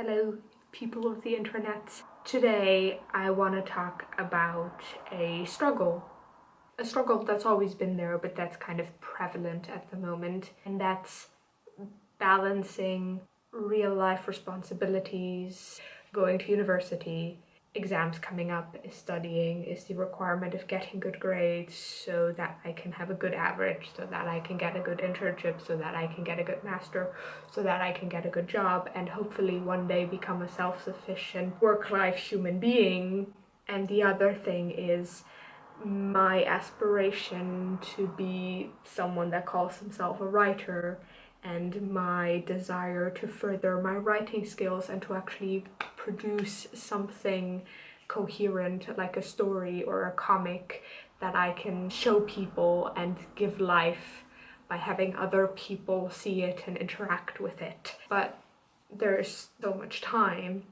Hello, people of the internet. Today I want to talk about a struggle that's always been there, but that's kind of prevalent at the moment, and that's balancing real life responsibilities, going to university, exams coming up, studying, is the requirement of getting good grades so that I can have a good average, so that I can get a good internship, so that I can get a good master, so that I can get a good job and hopefully one day become a self-sufficient work-life human being. And the other thing is my aspiration to be someone that calls himself a writer, and my desire to further my writing skills and to actually produce something coherent, like a story or a comic that I can show people and give life by having other people see it and interact with it. But there's so much time,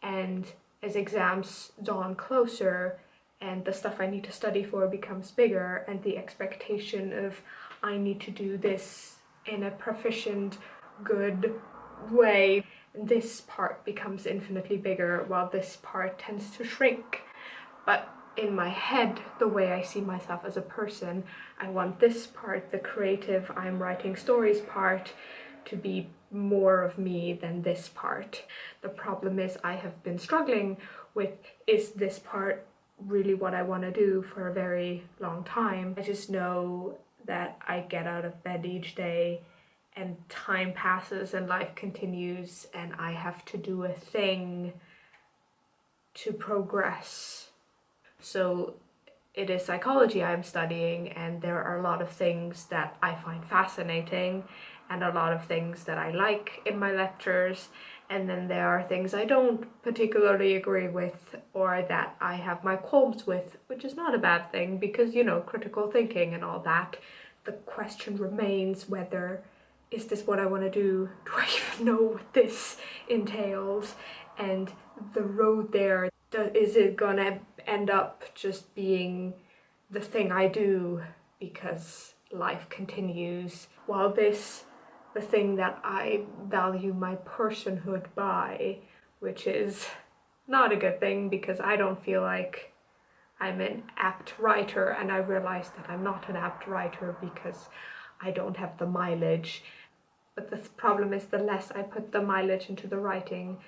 and as exams dawn closer and the stuff I need to study for becomes bigger, and the expectation of I need to do this in a proficient, good way, this part becomes infinitely bigger while this part tends to shrink. But in my head, the way I see myself as a person, I want this part, the creative, I'm writing stories part, to be more of me than this part. The problem is I have been struggling with, is this part really what I want to do, for a very long time. I just know that I get out of bed each day and time passes and life continues and I have to do a thing to progress. So it is psychology I'm studying, and there are a lot of things that I find fascinating and a lot of things that I like in my lectures, and then there are things I don't particularly agree with or that I have my qualms with, which is not a bad thing because, you know, critical thinking and all that. The question remains whether, is this what I want to do? Do I even know what this entails? And the road there, is it gonna end up just being the thing I do because life continues, while this, the thing that I value my personhood by, which is not a good thing because I don't feel like I'm an apt writer, and I realize that I'm not an apt writer because I don't have the mileage. But the problem is, the less I put the mileage into the writing,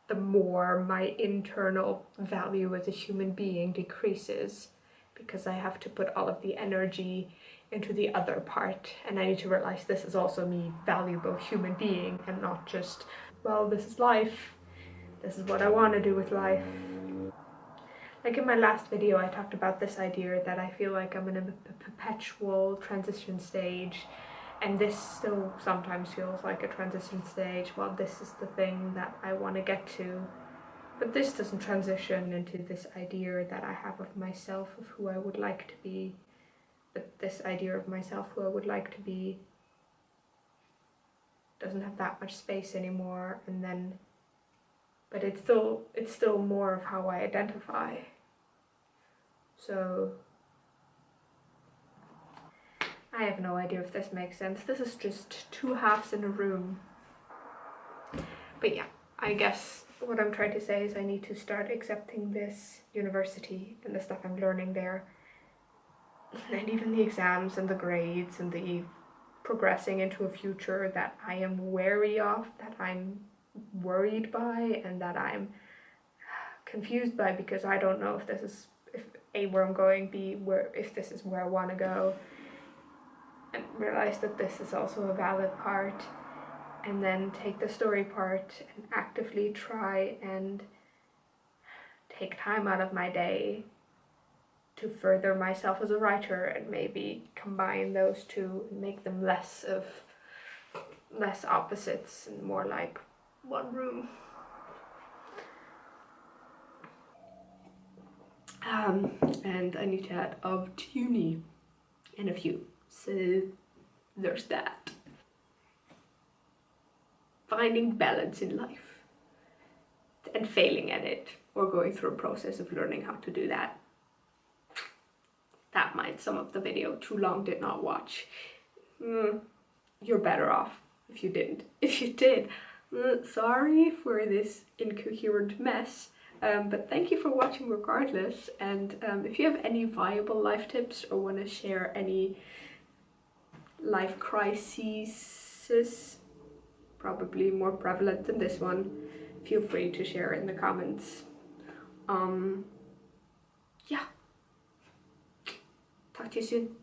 the more my internal value as a human being decreases, because I have to put all of the energy into the other part, and I need to realize this is also me, valuable human being, and not just, well, this is life, this is what I want to do with life. Like in my last video, I talked about this idea that I feel like I'm in a perpetual transition stage, and this still sometimes feels like a transition stage. Well, this is the thing that I want to get to, but this doesn't transition into this idea that I have of myself, of who I would like to be. But this idea of myself, who I would like to be, doesn't have that much space anymore, and then, but it's still more of how I identify. So I have no idea if this makes sense. This is just two halves in a room. But yeah, I guess what I'm trying to say is I need to start accepting this university and the stuff I'm learning there, and even the exams and the grades and the progressing into a future that I am wary of, that I'm worried by, and that I'm confused by, because I don't know if this is, if A, where I'm going, B, where, if this is where I want to go, and realize that this is also a valid part, and then take the story part and actively try and take time out of my day to further myself as a writer, and maybe combine those two and make them less opposites and more like one room. And I need to add of to uni in a few, so there's that. Finding balance in life and failing at it, or going through a process of learning how to do that. That might sum up the video. Too long, did not watch. You're better off if you didn't. If you did, Sorry for this incoherent mess, but thank you for watching regardless. And if you have any viable life tips or want to share any life crises, probably more prevalent than this one, feel free to share in the comments. Yeah, talk to you soon.